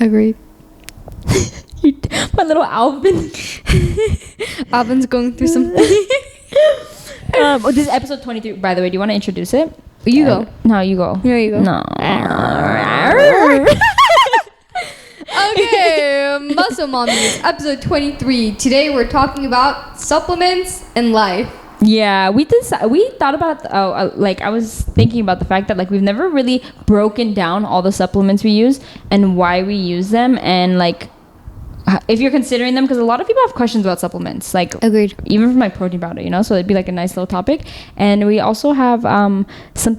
Agreed. My little Alvin. Alvin's going through some. This is episode 23. By the way, do you want to introduce it? You go. No, you go. No, you go. No. Okay, Muscle Mommies, episode 23. Today we're talking about supplements and life. Yeah, we thought about like I was thinking about the fact that like we've never really broken down all the supplements we use and why we use them, and like if you're considering them, because a lot of people have questions about supplements, like Agreed. even for my protein powder, you know, so it'd be like a nice little topic. And we also have some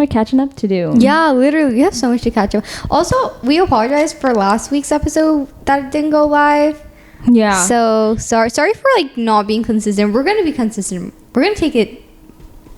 catching up to do. Yeah, literally, we have so much to catch up. Also, we apologize for last week's episode that didn't go live. Yeah. So sorry for like not being consistent. We're gonna be consistent. We're gonna take it.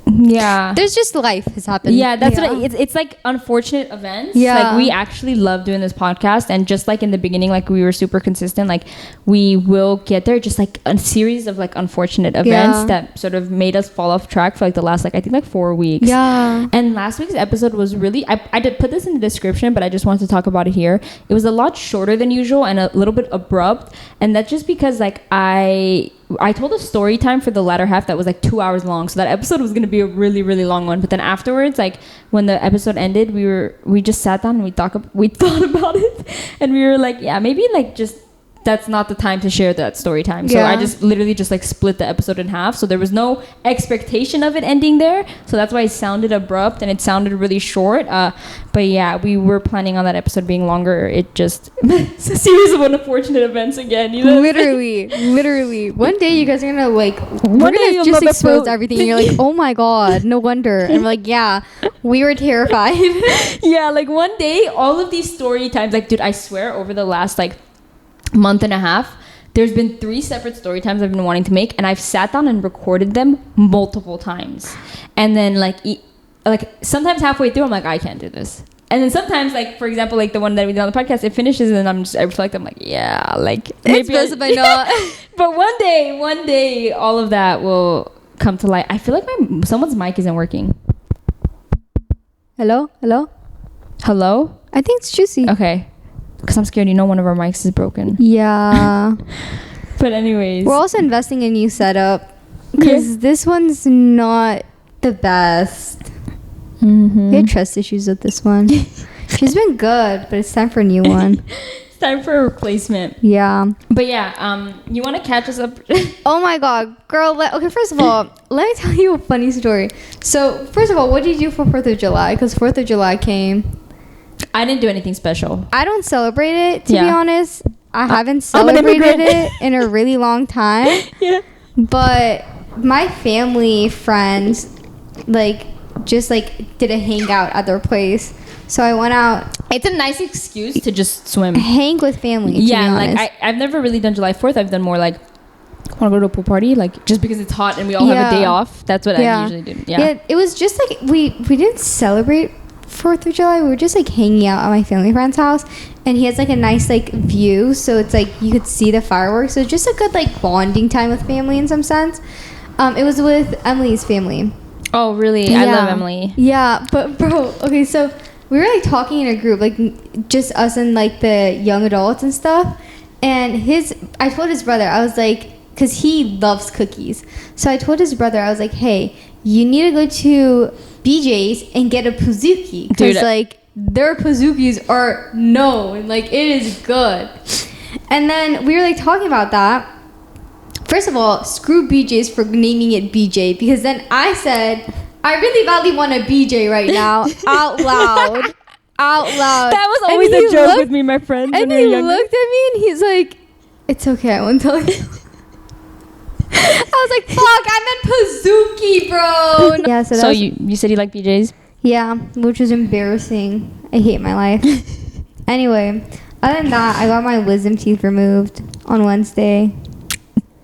Yeah. There's just life has happened. Yeah, that's what it's like, unfortunate events. Yeah. Like we actually love doing this podcast, and just like in the beginning, like we were super consistent, like we will get there, just like a series of like unfortunate events that sort of made us fall off track for like the last like I think like 4 weeks. Yeah. And last week's episode was really I did put this in the description, but I just wanted to talk about it here. It was a lot shorter than usual and a little bit abrupt, and that's just because like I told a story time for the latter half that was like 2 hours long, so that episode was going to be a really, really long one. But then afterwards, like when the episode ended, we just sat down and we thought about it, and we were like, yeah, maybe like just that's not the time to share that story time. So I just literally just like split the episode in half, so there was no expectation of it ending there, so that's why it sounded abrupt and it sounded really short. But yeah, we were planning on that episode being longer. It just it's a series of unfortunate events again, you know. Literally one day you guys are gonna like we're One day gonna you'll just love expose episode. everything and you're like, oh my god, no wonder. And we're like, yeah, we were terrified. Yeah, like one day all of these story times, like dude, I swear over the last like month and a half there's been 3 separate story times I've been wanting to make, and I've sat down and recorded them multiple times, and then like sometimes halfway through I'm like, I can't do this, and then sometimes like for example like the one that we did on the podcast, it finishes and I reflect, I'm like, yeah, like It's best if I not. But one day all of that will come to light. I feel like someone's mic isn't working. Hello? I think it's Juicy. Okay, because I'm scared, one of our mics is broken. Yeah. But anyways, We're also investing in a new setup because this one's not the best. mm-hmm. We had trust issues with this one. She's been good, but it's time for a new one. It's time for a replacement. Yeah. But yeah, you want to catch us up? Oh my god, girl. Okay, first of all, let me tell you a funny story. So, first of all, what did you do for 4th of July? Because 4th of July came. I didn't do anything special. I don't celebrate it, to be honest. I haven't I'm an celebrated immigrant. it in a really long time. Yeah. But my family friends, like, just like did a hangout at their place. So I went out. It's a nice excuse to just swim. Hang with family. To Yeah, be like honest. I've never really done July 4th. I've done more like, want to go to a pool party, like just because it's hot and we all have a day off. That's what I usually do. Yeah. It was just like we didn't celebrate 4th of July. We were just like hanging out at my family friend's house, and he has like a nice like view, so it's like you could see the fireworks. So it's just a good like bonding time with family in some sense. It was with Emily's family. Oh, really? I love Emily. Yeah, but bro, okay, so we were like talking in a group, like just us and like the young adults and stuff. And I told his brother, I was like, because he loves cookies. So I told his brother, I was like, hey, you need to go to BJ's and get a Pizookie. Because like their Pizookies are known, like it is good. And then we were like talking about that. First of all, screw BJ's for naming it BJ, because then I said, I really badly want a BJ right now, out loud. That was always a joke with me and my friends. And he looked at me and he's like, it's okay, I won't tell you. I was like, fuck, I meant Pizookie, bro. Yeah, so you said you like BJ's? Yeah, which was embarrassing. I hate my life. Anyway, other than that, I got my wisdom teeth removed on Wednesday.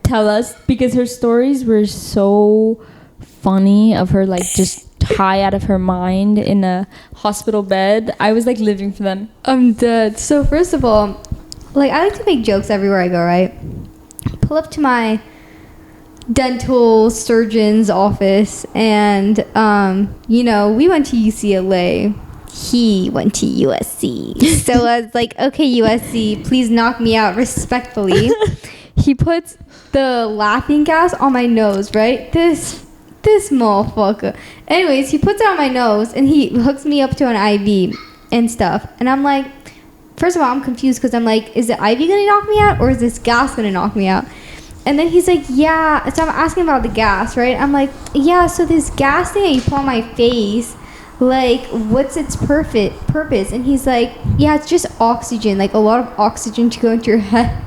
Tell us, because her stories were so funny of her like just high out of her mind in a hospital bed. I was like living for them. I'm dead. So first of all, like I like to make jokes everywhere I go, right? Pull up to my dental surgeon's office, and we went to UCLA, he went to USC. So I was like, okay, USC, please knock me out respectfully. He puts the laughing gas on my nose, right? This motherfucker. Anyways, he puts it on my nose and he hooks me up to an IV and stuff. And I'm like, first of all, I'm confused because I'm like, is the IV gonna knock me out or is this gas gonna knock me out? And then he's like, yeah. So I'm asking about the gas, right? I'm like, yeah, so this gas thing that you put on my face, like, what's its purpose? And he's like, yeah, it's just oxygen, like a lot of oxygen to go into your head.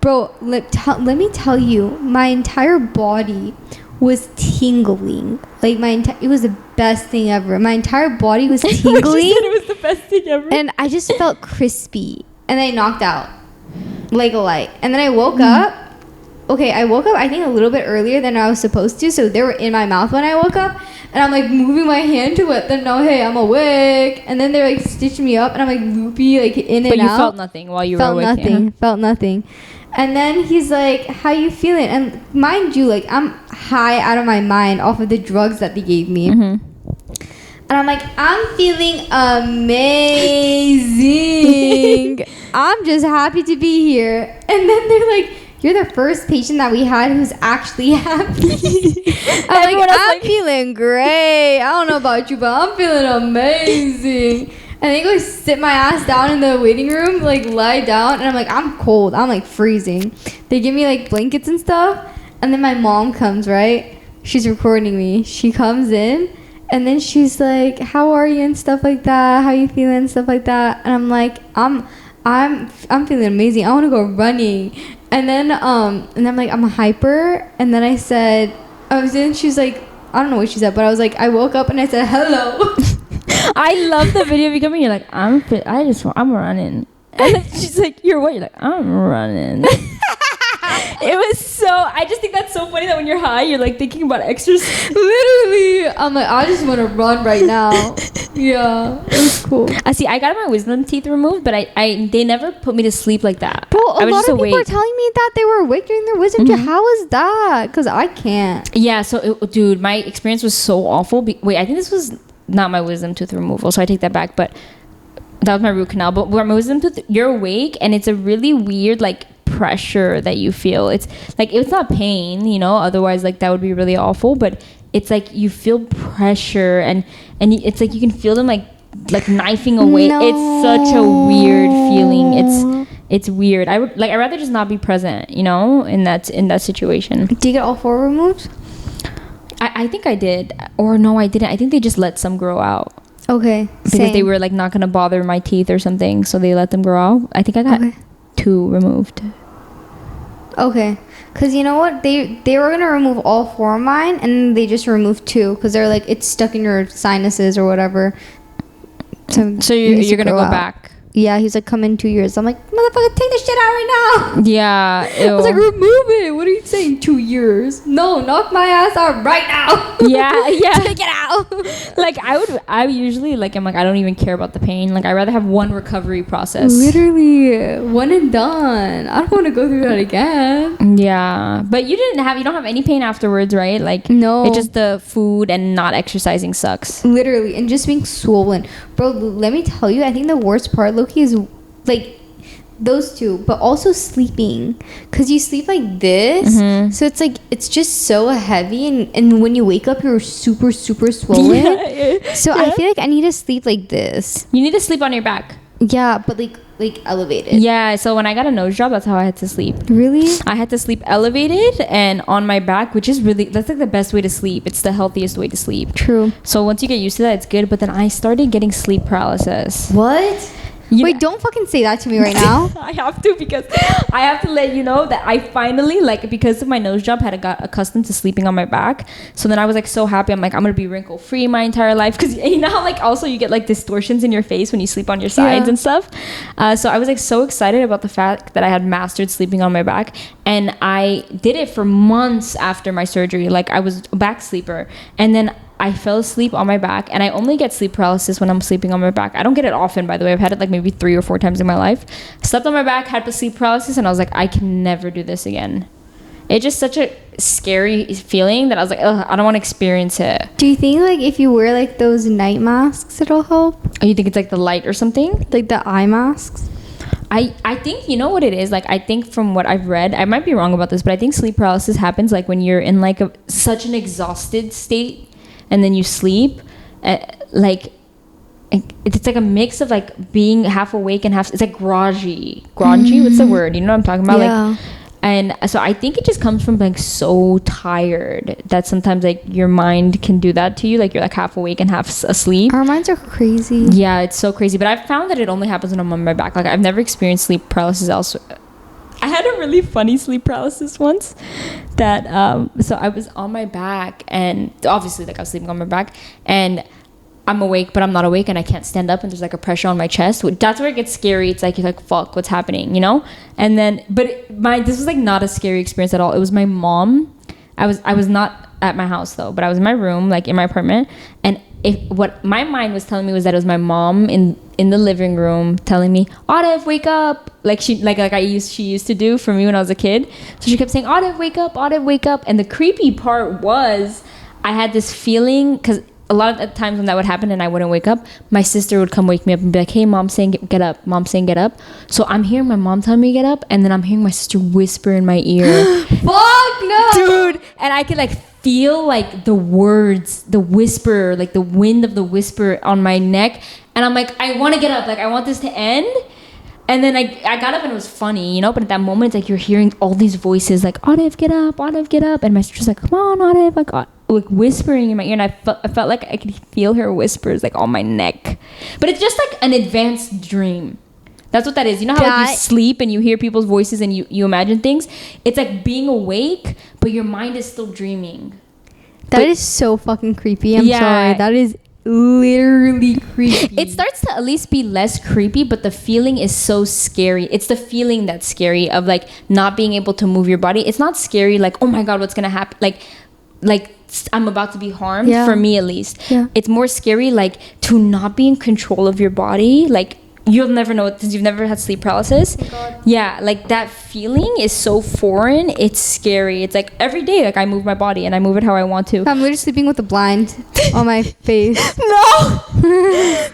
Bro, let me tell you, my entire body was tingling. Like, it was the best thing ever. My entire body was tingling. She said it was the best thing ever. And I just felt crispy. And then I knocked out like a light. And then I woke up. Okay, I woke up, I think, a little bit earlier than I was supposed to. So they were in my mouth when I woke up. And I'm, like, moving my hand to let them know, hey, I'm awake. And then they're, like, stitching me up. And I'm, like, loopy, like, in and out. But you felt nothing while you were awake. Felt nothing. And then he's like, how you feeling? And mind you, like, I'm high out of my mind off of the drugs that they gave me. Mm-hmm. And I'm like, I'm feeling amazing. I'm just happy to be here. And then they're like, you're the first patient that we had who's actually happy. I'm like, I'm feeling great. I don't know about you, but I'm feeling amazing. And they go sit my ass down in the waiting room, like lie down. And I'm like, I'm cold. I'm like freezing. They give me like blankets and stuff. And then my mom comes, right? She's recording me. She comes in. And then she's like, how are you and stuff like that? How you feeling and stuff like that? And I'm like, I'm feeling amazing. I want to go running. And then I'm like, I'm hyper. And then I said, she's like, I don't know what she said, but I was like, I woke up and I said, hello. I love the video of you coming. You're like, I'm running. And then she's like, you're what? You're like, I'm running. It was so, I just think that's so funny that when you're high, you're like thinking about exercise. Literally, I'm like, I just want to run right now. Yeah, it was cool. See, I got my wisdom teeth removed, but they never put me to sleep like that. Bro, a lot of people are telling me that they were awake during their wisdom teeth. How was that? Because I can't. Yeah, so, dude, my experience was so awful. Wait, I think this was not my wisdom tooth removal, so I take that back, but that was my root canal. But where my wisdom tooth, you're awake, and it's a really weird, like, pressure that you feel. It's like, it's not pain, you know, otherwise like that would be really awful, but it's like you feel pressure and it's like you can feel them like knifing away. No. It's such a weird feeling. It's weird. I'd rather just not be present, you know, in that situation. Did you get all 4 removed? I think I did, or no, I didn't. I think they just let some grow out. Okay. Because they were like not gonna bother my teeth or something, so they let them grow out. I think I got 2 removed. Okay, because you know what, they were gonna remove all 4 of mine, and they just removed 2 because they're like, it's stuck in your sinuses or whatever. So you're gonna go back? Yeah, he's like, come in 2 years. I'm like, motherfucker, take this shit out right now. Yeah. I was like, remove it. What are you saying, 2 years? No, knock my ass out right now. Yeah. Take it out. Like, I usually, like, I'm like, I don't even care about the pain. Like, I'd rather have one recovery process. Literally, one and done. I don't want to go through that again. Yeah. But you don't have any pain afterwards, right? Like, no. It's just the food and not exercising sucks. Literally, and just being swollen. Bro, let me tell you, I think the worst part, Loki, is like those 2, but also sleeping, because you sleep like this, so it's like, it's just so heavy, and when you wake up you're super swollen. I feel like I need to sleep like this. You need to sleep on your back. Yeah, but like elevated. Yeah, so when I got a nose job, that's how I had to sleep. Really? I had to sleep elevated and on my back, which is really, that's like the best way to sleep. It's the healthiest way to sleep. True. So once you get used to that, it's good. But then I started getting sleep paralysis. What? Wait, don't fucking say that to me right now. I have to, because I have to let you know that I finally, like, because of my nose job, had got accustomed to sleeping on my back. So then I was like so happy. I'm like, I'm gonna be wrinkle free my entire life, because you know how like also you get like distortions in your face when you sleep on your sides and stuff. So I was like so excited about the fact that I had mastered sleeping on my back, and I did it for months after my surgery. Like, I was a back sleeper, and then I fell asleep on my back, and I only get sleep paralysis when I'm sleeping on my back. I don't get it often, by the way. I've had it like maybe 3 or 4 times in my life. Slept on my back, had sleep paralysis, and I was like, I can never do this again. It's just such a scary feeling that I was like, ugh, I don't want to experience it. Do you think like if you wear like those night masks, it'll help? Oh, you think it's like the light or something? Like the eye masks? I think, you know what it is? Like, I think from what I've read, I might be wrong about this, but I think sleep paralysis happens like when you're in like such an exhausted state and then you sleep. Like, it's like a mix of like being half awake and half, it's like groggy. What's the word? You know what I'm talking about? Yeah. Like, and so I think it just comes from like so tired that sometimes like your mind can do that to you. Like you're like half awake and half asleep. Our minds are crazy. Yeah, it's so crazy. But I've found that it only happens when I'm on my back. Like I've never experienced sleep paralysis elsewhere. I had a really funny sleep paralysis once that so I was on my back and obviously like I was sleeping on my back and I'm awake, but I'm not awake and I can't stand up and there's like a pressure on my chest. That's where it gets scary. It's like, you're like, fuck, what's happening, you know? And then, but this was like not a scary experience at all. It was my mom. I was not at my house though, but I was in my room, like in my apartment. And what my mind was telling me was that it was my mom in the living room telling me, Autumn, wake up. Like she used to do for me when I was a kid. So she kept saying, Autumn, wake up, Autumn, wake up. And the creepy part was I had this feeling, because a lot of the times when that would happen and I wouldn't wake up, my sister would come wake me up and be like, hey, Mom's saying get up. Mom's saying get up. So I'm hearing my mom tell me get up, and then I'm hearing my sister whisper in my ear. Fuck no! Dude! And I could like feel like the words, the whisper, like the wind of the whisper on my neck. And I'm like, I want to get up. Like, I want this to end. And then I got up and it was funny, you know? But at that moment, it's like you're hearing all these voices like, Autumn, get up, Autumn, get up. And my sister's like, come on, Autumn, like whispering in my ear. And I felt like I could feel her whispers like on my neck. But it's just like an advanced dream. That's what that is. You know how like, you sleep and you hear people's voices and you imagine things? It's like being awake, but your mind is still dreaming. That is so fucking creepy. I'm sorry. That is literally creepy. It starts to at least be less creepy, but the feeling is so scary. It's the feeling that's scary of like not being able to move your body. It's not scary like, oh my God, what's gonna happen? Like I'm about to be harmed, for me at least. Yeah. It's more scary like to not be in control of your body. Like you'll never know it because you've never had sleep paralysis. Oh my God. Yeah, like that feeling is so foreign. It's scary. It's like every day, like I move my body and I move it how I want to. I'm literally sleeping with a blind on my face. No,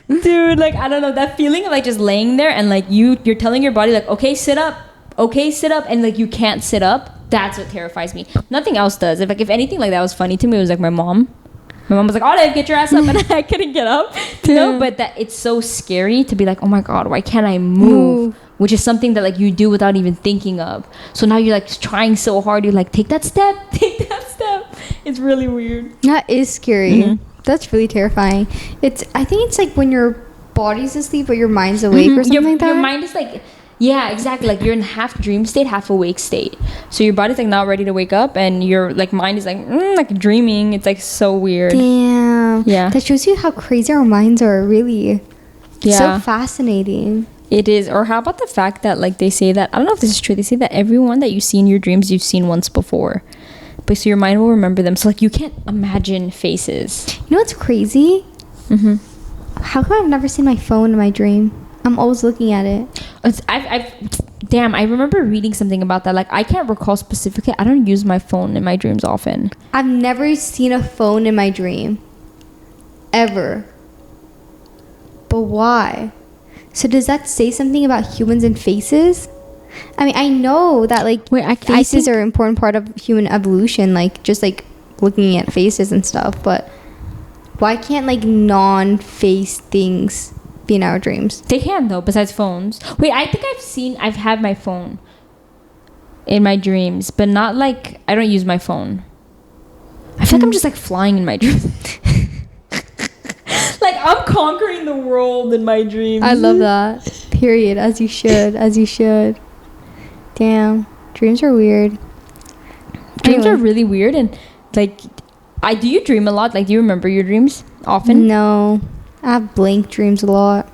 dude. Like I don't know that feeling of like just laying there and like you're telling your body like, okay, sit up, and like you can't sit up. That's what terrifies me. Nothing else does. If anything like that was funny to me, it was like my mom. My mom was like, "Oh, get your ass up," and I couldn't get up. You know, but that it's so scary to be like, "Oh my God, why can't I move?" Which is something that like you do without even thinking of. So now you're like trying so hard. You're like, take that step. It's really weird. That is scary. Mm-hmm. That's really terrifying. I think it's like when your body's asleep but your mind's awake or something like that. Your mind is like. Yeah, exactly. Like you're in half dream state, half awake state. So your body's like not ready to wake up, and your like mind is like dreaming. It's like so weird. Damn. Yeah. That shows you how crazy our minds are. Really. Yeah. So fascinating. It is. Or how about the fact that like they say that I don't know if this is true. They say that everyone that you see in your dreams you've seen once before, but so your mind will remember them. So like you can't imagine faces. You know what's crazy? How come I've never seen my phone in my dream? I'm always looking at it. I remember reading something about that. Like, I can't recall specifically. I don't use my phone in my dreams often. I've never seen a phone in my dream. Ever. But why? So does that say something about humans and faces? I mean, I know that, like, faces are an important part of human evolution. Like, just, like, looking at faces and stuff. But why can't, like, non-face things be in our dreams? They can though, besides phones. Wait, I think I've had my phone in my dreams, but not like I don't use my phone. I feel like I'm just like flying in my dreams. Like I'm conquering the world in my dreams. I love that. Period. As you should. Damn. Dreams are weird. Dreams are really weird, and like do you dream a lot? Like do you remember your dreams often? No. I have blank dreams a lot.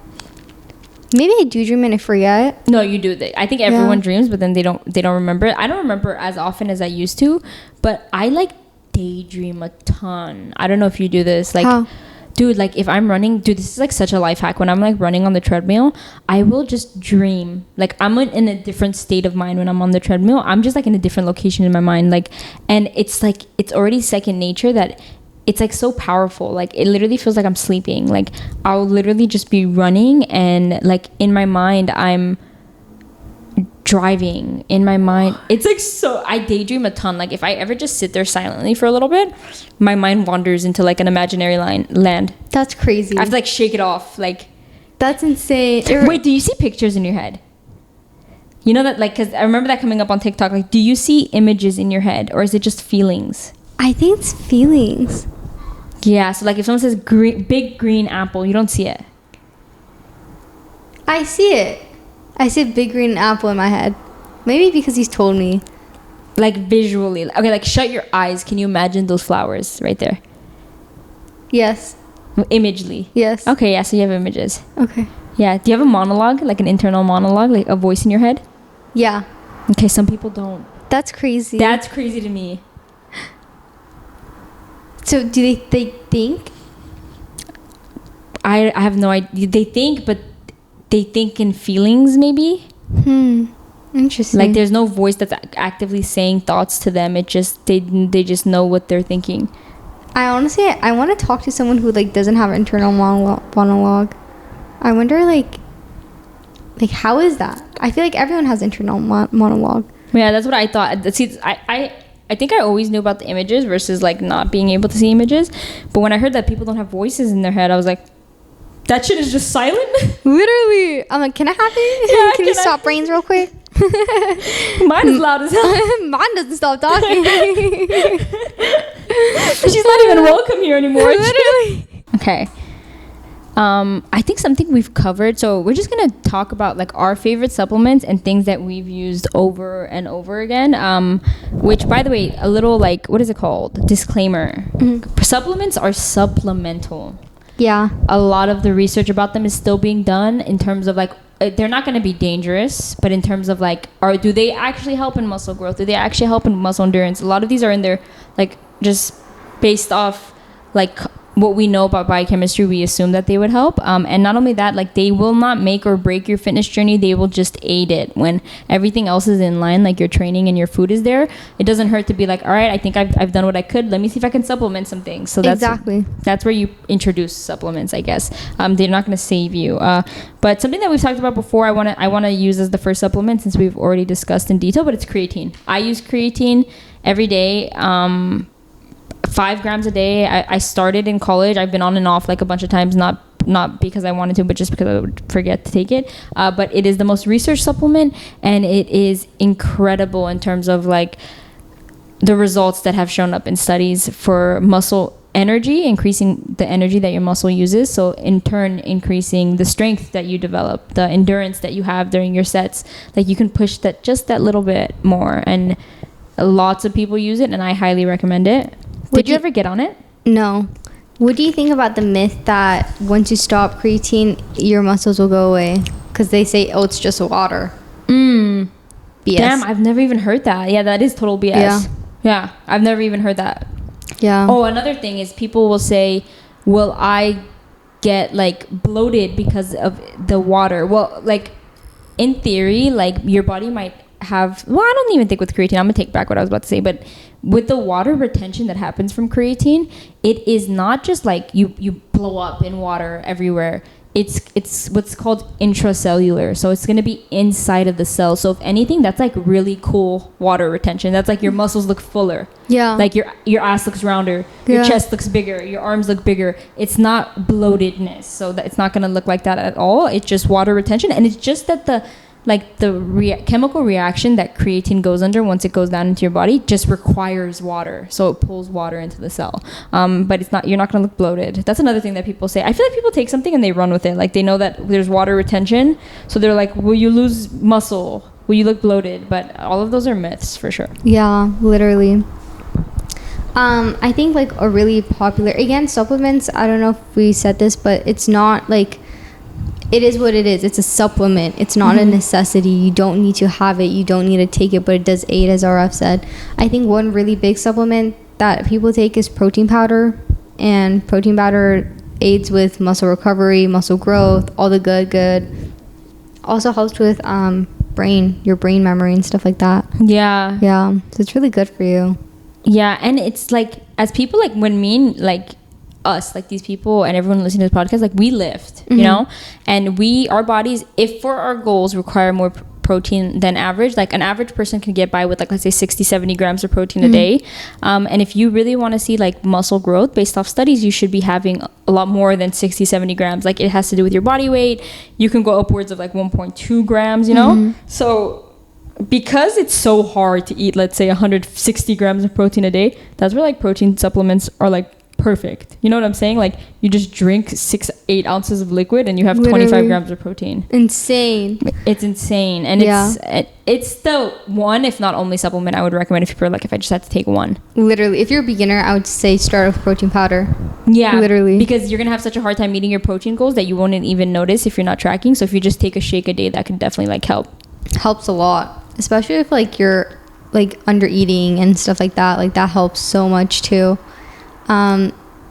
Maybe I do dream and I forget. No, you do. I think everyone dreams, but then they don't remember it. I don't remember as often as I used to, but I like daydream a ton. I don't know if you do this. Like, how? dude, like if I'm running, dude, this is like such a life hack. When I'm like running on the treadmill, I will just dream. Like I'm in a different state of mind when I'm on the treadmill. I'm just like in a different location in my mind. Like, and it's like, it's already second nature that it's like so powerful. Like it literally feels like I'm sleeping. Like I'll literally just be running and like in my mind, I'm driving in my mind. It's like, so I daydream a ton. Like if I ever just sit there silently for a little bit, my mind wanders into like an imaginary land. That's crazy. I have to like shake it off. Like, that's insane. wait, do you see pictures in your head? You know that, like, because I remember that coming up on TikTok. Like, do you see images in your head, or is it just feelings? I think it's feelings. Yeah, so like if someone says big green apple, you don't see it. I see it. I see a big green apple in my head. Maybe because he's told me. Like visually. Okay, like shut your eyes. Can you imagine those flowers right there? Yes. Imagely. Yes. Okay, yeah, so you have images. Okay. Yeah, do you have a monologue, like an internal monologue, like a voice in your head? Yeah. Okay, some people don't. That's crazy. That's crazy to me. So do they think? I have no idea. They think, but they think in feelings maybe. Interesting. Like there's no voice that's actively saying thoughts to them. It just they just know what they're thinking. I want to talk to someone who like doesn't have internal monologue. I wonder like how is that? I feel like everyone has internal monologue. Yeah, that's what I thought. See, I think I always knew about the images versus like not being able to see images. But when I heard that people don't have voices in their head, I was like, that shit is just silent. Literally, I'm like, can I have it? Yeah, can you stop brains real quick? Mine is loud as hell. Mine doesn't stop talking. She's not even welcome here anymore. Literally. Okay. I think something we've covered. So we're just gonna talk about like our favorite supplements and things that we've used over and over again. Which, by the way, a little like, what is it called? Disclaimer. Supplements are supplemental. Yeah. A lot of the research about them is still being done in terms of like they're not going to be dangerous, but in terms of like, do they actually help in muscle growth? Do they actually help in muscle endurance? A lot of these are in there like just based off like what we know about biochemistry, we assume that they would help. And not only that, like they will not make or break your fitness journey. They will just aid it when everything else is in line, like your training and your food is there. It doesn't hurt to be like, all right, I think I've done what I could. Let me see if I can supplement some things. So that's where you introduce supplements, I guess. They're not going to save you. But something that we've talked about before, I want to use as the first supplement since we've already discussed in detail, but it's creatine. I use creatine every day. 5 grams a day. I started in college. I've been on and off like a bunch of times, not because I wanted to, but just because I would forget to take it. But it is the most researched supplement, and it is incredible in terms of like the results that have shown up in studies for muscle energy, increasing the energy that your muscle uses. So in turn, increasing the strength that you develop, the endurance that you have during your sets. Like you can push that just that little bit more, and lots of people use it, and I highly recommend it. Did you ever get on it? No. What do you think about the myth that once you stop creatine, your muscles will go away? Because they say, oh, it's just water. BS. Damn, I've never even heard that. Yeah, that is total BS. Yeah, I've never even heard that. Yeah. Oh, another thing is people will say, will I get like bloated because of the water? Well, like in theory, like your body might have, well, I don't even think with creatine, I'm gonna take back what I was about to say, but with the water retention that happens from creatine, it is not just like you blow up in water everywhere. It's what's called intracellular, so it's going to be inside of the cell. So if anything, that's like really cool water retention. That's like your muscles look fuller. Yeah. Like your ass looks rounder, your chest looks bigger, your arms look bigger. It's not bloatedness, so that it's not going to look like that at all. It's just water retention, and it's just that the chemical reaction that creatine goes under once it goes down into your body just requires water, so it pulls water into the cell. But it's not, you're not going to look bloated. That's another thing that people say. I feel like people take something and they run with it. Like they know that there's water retention, so they're like, will you lose muscle? Will you look bloated? But all of those are myths for sure. Yeah, literally. I think like a really popular, again, supplements, I don't know if we said this, but it's not like, it is what it is. It's a supplement. It's not a necessity. You don't need to have it. You don't need to take it, but it does aid, as RF said. I think one really big supplement that people take is protein powder. And protein powder aids with muscle recovery, muscle growth, all the good. Also helps with your brain memory and stuff like that. Yeah. Yeah, so it's really good for you. Yeah, and it's like, as people, like when me and like us, like these people and everyone listening to this podcast, like we lift, you know, and our bodies, if for our goals require more protein than average, like an average person can get by with like, let's say 60-70 grams of protein a day, and if you really want to see like muscle growth based off studies, you should be having a lot more than 60-70 grams. Like it has to do with your body weight. You can go upwards of like 1.2 grams, you know. So because it's so hard to eat, let's say 160 grams of protein a day, that's where like protein supplements are like perfect. You know what I'm saying? Like you just drink 6-8 ounces of liquid and you have 25 grams of protein. Insane. It's insane. And it's the one, if not only, supplement I would recommend if you're like, if I just had to take one. Literally, if you're a beginner, I would say start with protein powder. Yeah, literally, because you're gonna have such a hard time meeting your protein goals that you won't even notice if you're not tracking. So if you just take a shake a day, that can definitely like helps a lot, especially if like you're like under eating and stuff like that. Like that helps so much too.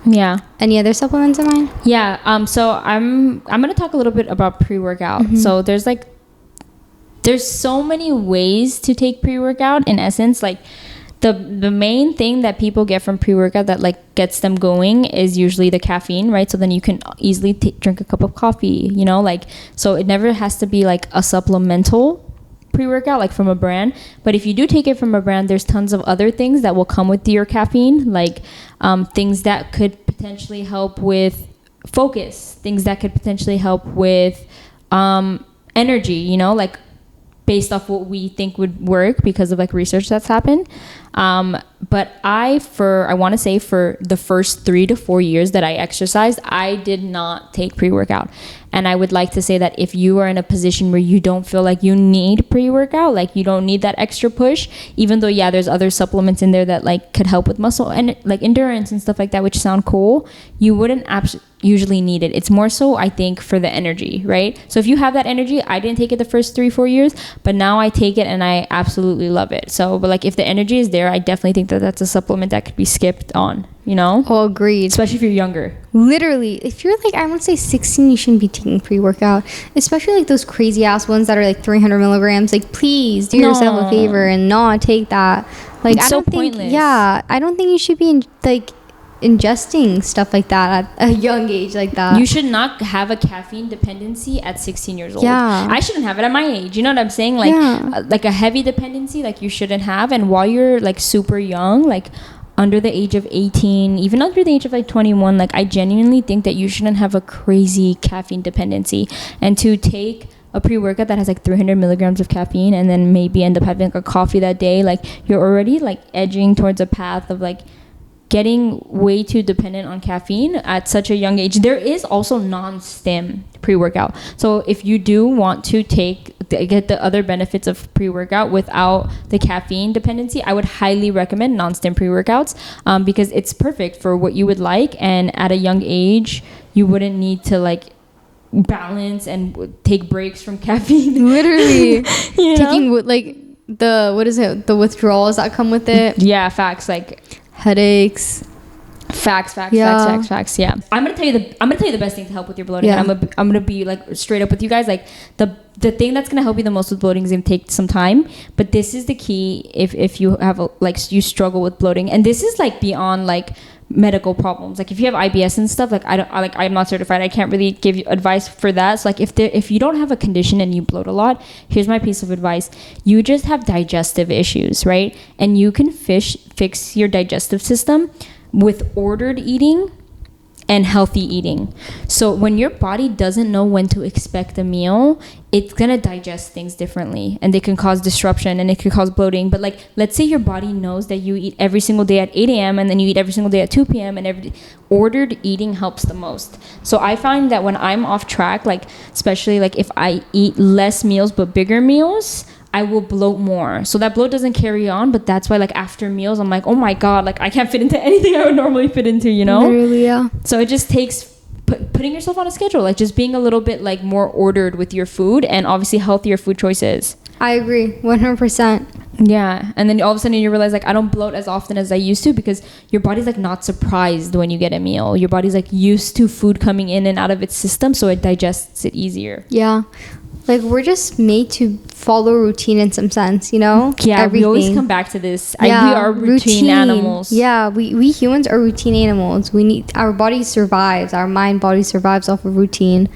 Yeah. Any other supplements in mind? Yeah. So I'm gonna talk a little bit about pre-workout. So there's so many ways to take pre-workout. In essence, like the main thing that people get from pre-workout that like gets them going is usually the caffeine, right? So then you can easily drink a cup of coffee, you know, like, so it never has to be like a supplemental pre-workout like from a brand. But if you do take it from a brand, there's tons of other things that will come with your caffeine, like things that could potentially help with focus, things that could potentially help with energy, you know, like based off what we think would work because of like research that's happened. But I want to say for the first 3 to 4 years that I exercised, I did not take pre-workout. And I would like to say that if you are in a position where you don't feel like you need pre-workout, like you don't need that extra push, even though, yeah, there's other supplements in there that like could help with muscle and like endurance and stuff like that, which sound cool, you wouldn't usually need it. It's more so, I think, for the energy, right? So if you have that energy, I didn't take it the first 3-4 years, but now I take it and I absolutely love it. So, but like if the energy is there, I definitely think that that's a supplement that could be skipped on, you know? Oh, agreed. Especially if you're younger. Literally, if you're like, I would say 16, you shouldn't be taking pre-workout, especially like those crazy ass ones that are like 300 milligrams. Like, please do yourself a favor and not take that. Like, it's I don't so think, pointless. I don't think you should be ingesting stuff like that at a young age like that. You should not have a caffeine dependency at 16 years old. Yeah. I shouldn't have it at my age. You know what I'm saying? Like, like a heavy dependency, like you shouldn't have. And while you're like super young, like under the age of 18, even under the age of like 21, like I genuinely think that you shouldn't have a crazy caffeine dependency. And to take a pre-workout that has like 300 milligrams of caffeine and then maybe end up having like a coffee that day, like you're already like edging towards a path of like getting way too dependent on caffeine at such a young age. There is also non-stim pre-workout. So if you do want to get the other benefits of pre-workout without the caffeine dependency, I would highly recommend non-stim pre-workouts because it's perfect for what you would like. And at a young age, you wouldn't need to like balance and take breaks from caffeine. Literally. You know? Taking like the withdrawals that come with it. Yeah, facts, like headaches. Facts. Yeah, I'm gonna tell you the best thing to help with your bloating. Yeah. And I'm gonna be like straight up with you guys. Like the thing that's gonna help you the most with bloating is gonna take some time, but this is the key if you have you struggle with bloating, and this is like beyond like medical problems. Like if you have IBS and stuff, like I'm not certified. I can't really give you advice for that. So like if you don't have a condition and you bloat a lot, here's my piece of advice. You just have digestive issues, right? And you can fix your digestive system with ordered eating and healthy eating. So when your body doesn't know when to expect a meal, it's gonna digest things differently, and they can cause disruption and it can cause bloating. But like, let's say your body knows that you eat every single day at 8 a.m. and then you eat every single day at 2 p.m. and ordered eating helps the most. So I find that when I'm off track, like especially like if I eat less meals but bigger meals, I will bloat more. So that bloat doesn't carry on, but that's why like after meals, I'm like, oh my God, like I can't fit into anything I would normally fit into, you know? Literally, yeah. So it just takes putting yourself on a schedule, like just being a little bit like more ordered with your food and obviously healthier food choices. I agree, 100%. Yeah, and then all of a sudden you realize like I don't bloat as often as I used to because your body's like not surprised when you get a meal. Your body's like used to food coming in and out of its system, so it digests it easier. Yeah. Like, we're just made to follow routine in some sense, you know? Yeah, Everything. we always come back to this. We are routine animals. Yeah, we humans are routine animals. We need, our body survives, our mind body survives off of routine.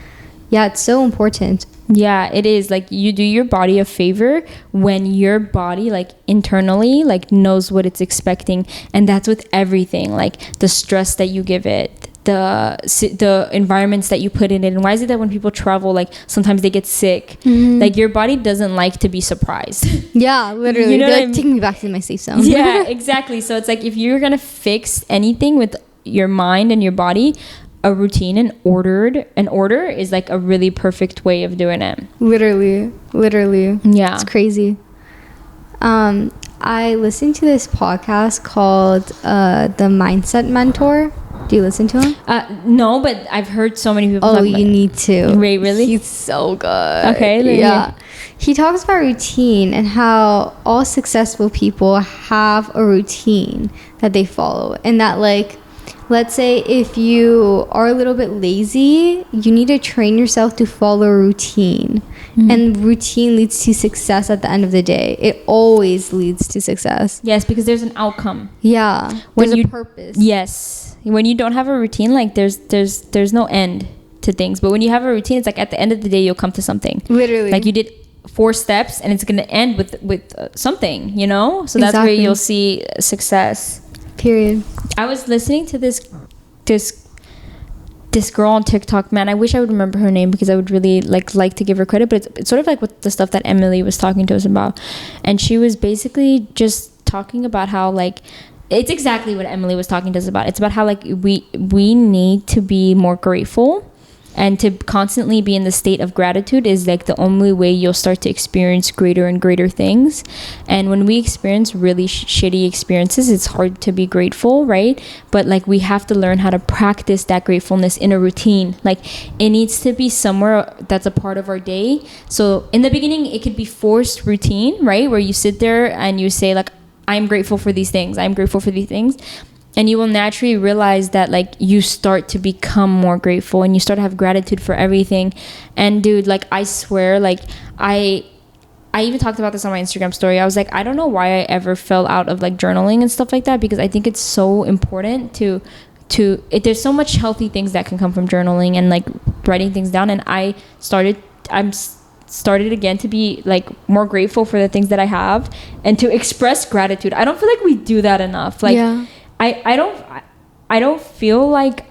Yeah, it's so important. Yeah, it is. Like, you do your body a favor when your body, like, internally, like, knows what it's expecting. And that's with everything. Like, the stress that you give it, the environments that you put in it. And why is it that when people travel, like, sometimes they get sick? Like, your body doesn't like to be surprised. Yeah, literally. You know They're what I like, take me back to my safe zone. Yeah, exactly. So it's like, if you're going to fix anything with your mind and your body, a routine and an order is like a really perfect way of doing it. Literally. Yeah. It's crazy. I listened to this podcast called The Mindset Mentor. Do you listen to him? No, but I've heard so many people Oh, talk you about need to. Wait, really? He's so good. Okay. Yeah. He talks about routine and how all successful people have a routine that they follow. And that, like, let's say if you are a little bit lazy, you need to train yourself to follow a routine. And routine leads to success at the end of the day. It always leads to success. Yes, because there's an outcome. Yeah. When There's you- a purpose. Yes. When you don't have a routine, like there's no end to things. But when you have a routine, it's like at the end of the day, you'll come to something. Literally. Like you did 4 steps and it's going to end with something, you know? So that's where Exactly. you'll see success. Period. I was listening to this girl on TikTok, man. I wish I would remember her name because I would really like to give her credit, but it's sort of like what the stuff that Emily was talking to us about. And she was basically just talking about how, like, it's exactly what Emily was talking to us about. It's about how, like, we need to be more grateful, and to constantly be in the state of gratitude is like the only way you'll start to experience greater and greater things. And when we experience really shitty experiences, it's hard to be grateful, right? But like, we have to learn how to practice that gratefulness in a routine. Like, it needs to be somewhere that's a part of our day. So in the beginning, it could be forced routine, right? Where you sit there and you say, like, I'm grateful for these things. I'm grateful for these things. And you will naturally realize that, like, you start to become more grateful and you start to have gratitude for everything. And dude, like, I swear, like, I even talked about this on my Instagram story. I was like, I don't know why I ever fell out of like journaling and stuff like that, because I think it's so important there's so much healthy things that can come from journaling and like writing things down. And I'm started again to be like more grateful for the things that I have and to express gratitude. I don't feel like we do that enough. Like, yeah. I don't feel like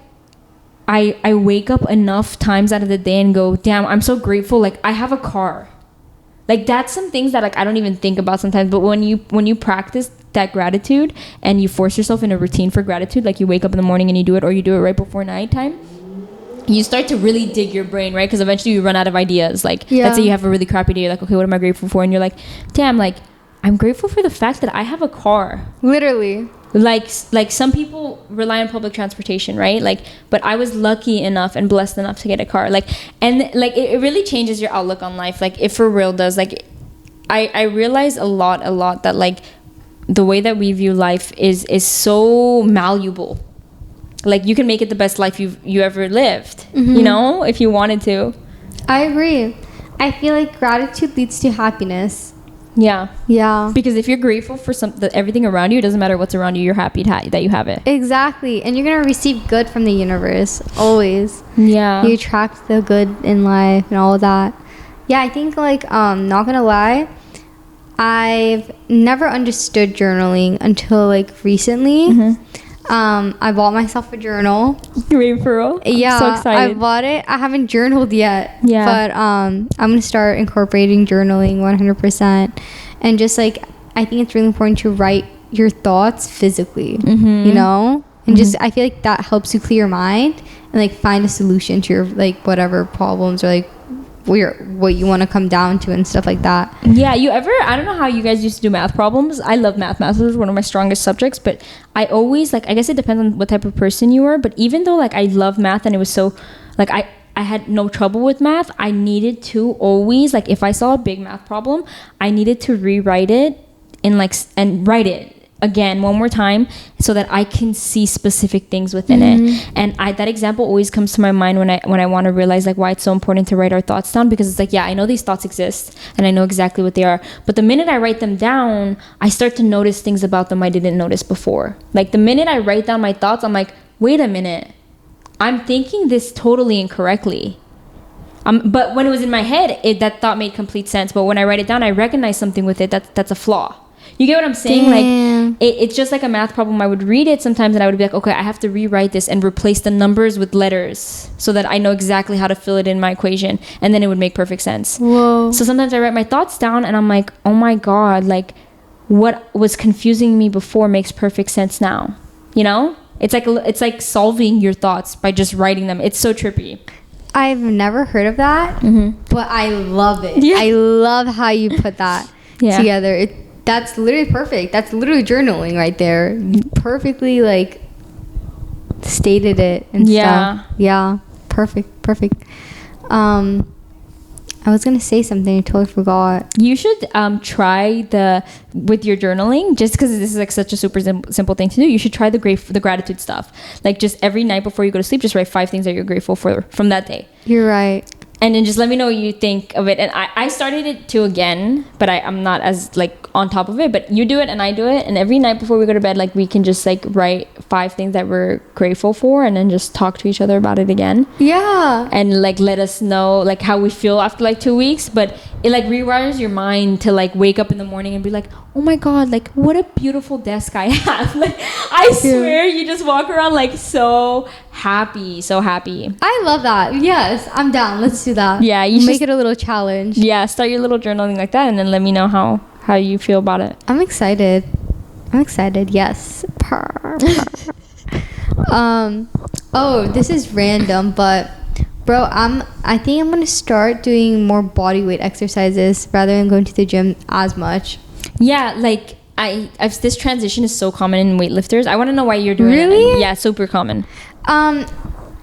I wake up enough times out of the day and go, damn, I'm so grateful, like, I have a car. Like, that's some things that, like, I don't even think about sometimes. But when you practice that gratitude and you force yourself in a routine for gratitude, like you wake up in the morning and you do it, or you do it right before nighttime, you start to really dig your brain, right? Because eventually you run out of ideas. Like, Yeah. let's say you have a really crappy day, you're like, okay, what am I grateful for? And you're like, damn, like, I'm grateful for the fact that I have a car. Literally. Like some people rely on public transportation, right? Like, but I was lucky enough and blessed enough to get a car. Like, and like, it really changes your outlook on life. Like, it for real does. Like, I realize a lot that, like, the way that we view life is so malleable. Like, you can make it the best life you ever lived, you know, if you wanted to. I agree. I feel like gratitude leads to happiness. Yeah. Yeah. Because if you're grateful for everything around you, it doesn't matter what's around you, you're happy that you have it. Exactly. And you're going to receive good from the universe. Always. Yeah. You attract the good in life and all of that. Yeah, I think, like, not going to lie, I've never understood journaling until, like, recently. I bought myself a journal. Wait, for real? Yeah, I'm so excited. I bought it. I haven't journaled yet. Yeah. But I'm gonna start incorporating journaling 100%. And just, like, I think it's really important to write your thoughts physically. You know, and just, I feel like that helps you clear your mind and, like, find a solution to your, like, whatever problems or, like, what you want to come down to and stuff like that. Yeah, I don't know how you guys used to do math problems. I love math. Math was one of my strongest subjects, but I always, like, I guess it depends on what type of person you are, but even though, like, I love math and it was so, like, I had no trouble with math, I needed to always, like, if I saw a big math problem, I needed to rewrite it in like and write it again one more time so that I can see specific things within it. And that example always comes to my mind when I want to realize like why it's so important to write our thoughts down, because it's like, yeah, I know these thoughts exist and I know exactly what they are, but the minute I write them down, I start to notice things about them I didn't notice before. Like the minute I write down my thoughts, I'm like, wait a minute, I'm thinking this totally incorrectly. But when it was in my head, that thought made complete sense. But when I write it down, I recognize something with it that's a flaw. You get what I'm saying? Damn. Like it's just like a math problem. I would read it sometimes and I would be like, okay, I have to rewrite this and replace the numbers with letters so that I know exactly how to fill it in my equation, and then it would make perfect sense. Whoa. So sometimes I write my thoughts down and I'm like, oh my God, like what was confusing me before makes perfect sense now. You know? It's like solving your thoughts by just writing them. It's so trippy. I've never heard of that, but I love it. Yeah. I love how you put that Yeah. together. That's literally perfect. That's literally journaling right there. You perfectly like stated it and Yeah. stuff. Yeah. Perfect. I was gonna say something. I totally forgot. You should try with your journaling, just because this is like such a super simple thing to do. You should try the gratitude stuff. Like just every night before you go to sleep, just write 5 things that you're grateful for from that day. You're right. And then just let me know what you think of it. And I started it too again, but I'm not as like on top of it. But you do it and I do it. And every night before we go to bed, like we can just like write 5 things that we're grateful for, and then just talk to each other about it again. Yeah. And like let us know like how we feel after like 2 weeks. But it like rewires your mind to like wake up in the morning and be like, oh my God, like what a beautiful desk I have. Like I swear you just walk around like so happy. I love that. Yes, I'm down. Let's do that. Yeah, you make should it a little challenge. Yeah, start your little journaling like that, and then let me know how you feel about it. I'm excited. Yes. Purr. Oh, this is random, but bro, I think I'm gonna start doing more body weight exercises rather than going to the gym as much. Yeah, like I've this transition is so common in weightlifters. I want to know why you're doing it. Really? Yeah, super common.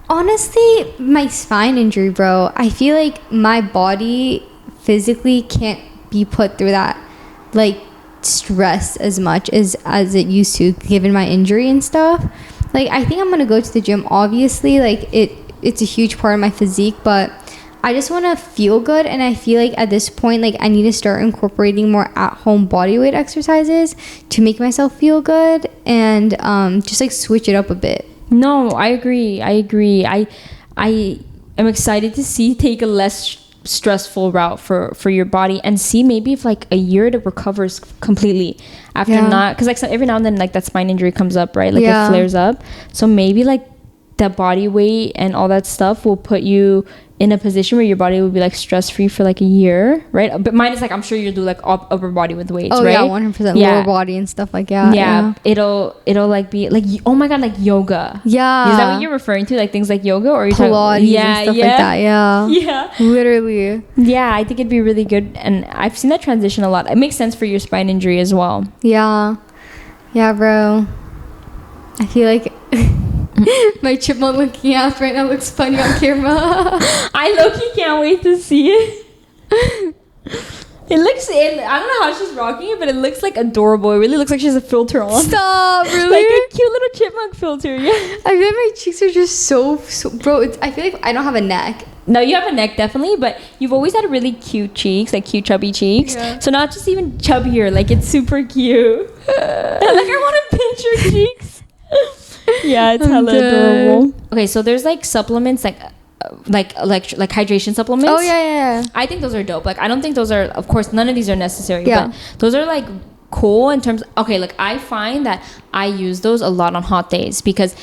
Honestly, my spine injury, bro. I feel like my body physically can't be put through that like stress as much as it used to, given my injury and stuff. Like I think I'm gonna go to the gym, obviously, like it's a huge part of my physique, but I just want to feel good. And I feel like at this point, like I need to start incorporating more at-home bodyweight exercises to make myself feel good, and just like switch it up a bit. No, I agree. I am excited to take a less stressful route for your body, and see maybe if like a year it recovers completely after not, because like every now and then like that spine injury comes up, right? Like it flares up. So maybe like that body weight and all that stuff will put you in a position where your body will be like stress free for like a year, right? But mine is like, I'm sure you'll do like upper body with weights, right? Oh yeah, 100% lower body and stuff like that. Yeah, it'll like be like, oh my God, like yoga. Yeah, is that what you're referring to? Like things like yoga, or are you Pilates talking, and stuff like that? Yeah, yeah, literally. Yeah, I think it'd be really good, and I've seen that transition a lot. It makes sense for your spine injury as well. Yeah, bro. I feel like my chipmunk looking ass right now looks funny on camera. I low-key can't wait to see it. I don't know how she's rocking it, but it looks like adorable. It really looks like she has a filter on. Stop, really? Like a cute little chipmunk filter, yeah. I feel like my cheeks are just so bro, I feel like I don't have a neck. No, you have a neck, definitely, but you've always had really cute cheeks, like cute chubby cheeks. Yeah. So not just even chubbier, like it's super cute. Like I want to pinch your cheeks. Yeah, it's hella adorable. Okay, so there's like supplements like hydration supplements. Oh yeah. I think those are dope. Like I don't think those are, of course, none of these are necessary. Yeah. But those are like cool in terms. Okay, like I find that I use those a lot on hot days, because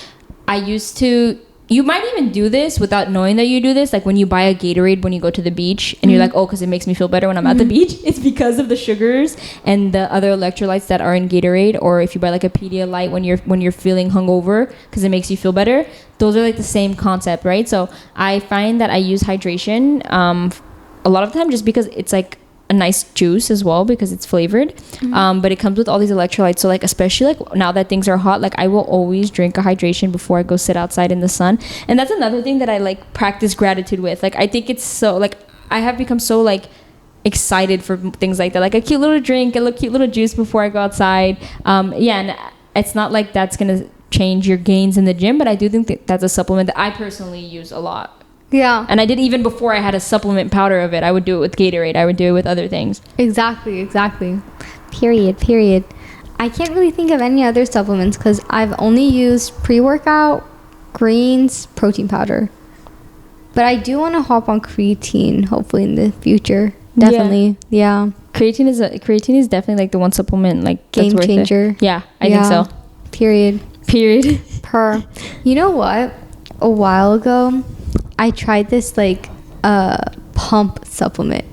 I used to. You might even do this without knowing that you do this. Like when you buy a Gatorade when you go to the beach, and you're like, oh, because it makes me feel better when I'm at the beach. It's because of the sugars and the other electrolytes that are in Gatorade. Or if you buy like a Pedialyte when you're feeling hungover, because it makes you feel better. Those are like the same concept, right? So I find that I use hydration a lot of the time, just because it's like a nice juice as well, because it's flavored, but it comes with all these electrolytes. So like, especially like now that things are hot, like I will always drink a hydration before I go sit outside in the sun. And that's another thing that I like practice gratitude with. Like I think it's so like, I have become so like excited for things like that, like a cute little drink, a cute little juice before I go outside. And it's not like that's gonna change your gains in the gym, but I do think that that's a supplement that I personally use a lot. Yeah. And I did even before I had a supplement powder of it. I would do it with Gatorade. I would do it with other things. Exactly. Period. I can't really think of any other supplements because I've only used pre-workout, greens, protein powder. But I do want to hop on creatine, hopefully in the future. Definitely, yeah. Creatine is definitely like the one supplement like Game that's changer. Worth it. Yeah, I think so. Period. Per. You know what? A while ago, I tried this like pump supplement.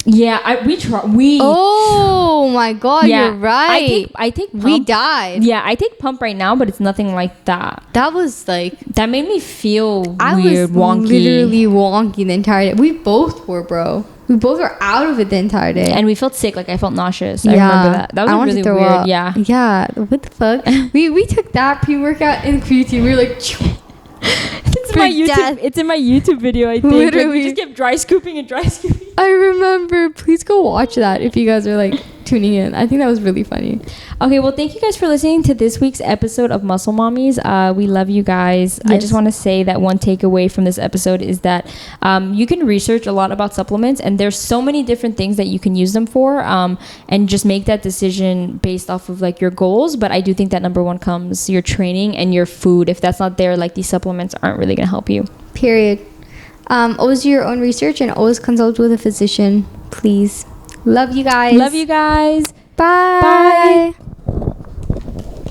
Yeah, we. Oh my God, yeah, you're right. I take pump. We died. Yeah, I take pump right now, but it's nothing like that. That was like that made me feel I weird, was wonky. Literally wonky the entire day. We both were, bro. We both were out of it the entire day, and we felt sick. Like I felt nauseous. I remember that. That was really weird. Up. Yeah. Yeah. What the fuck? we took that pre-workout and creatine. We were like. It's in my YouTube video, I think. Literally. Like, we just kept dry scooping. I remember. Please go watch that if you guys are like tuning in. I think that was really funny. Okay, well, thank you guys for listening to this week's episode of Muscle Mommies. We love you guys. Yes. I just want to say that one takeaway from this episode is that you can research a lot about supplements, and there's so many different things that you can use them for, and just make that decision based off of like your goals. But I do think that number one comes your training and your food. If that's not there, like these supplements aren't really going to help you. Period. Always do your own research and always consult with a physician, please. Love you guys. Bye. Bye.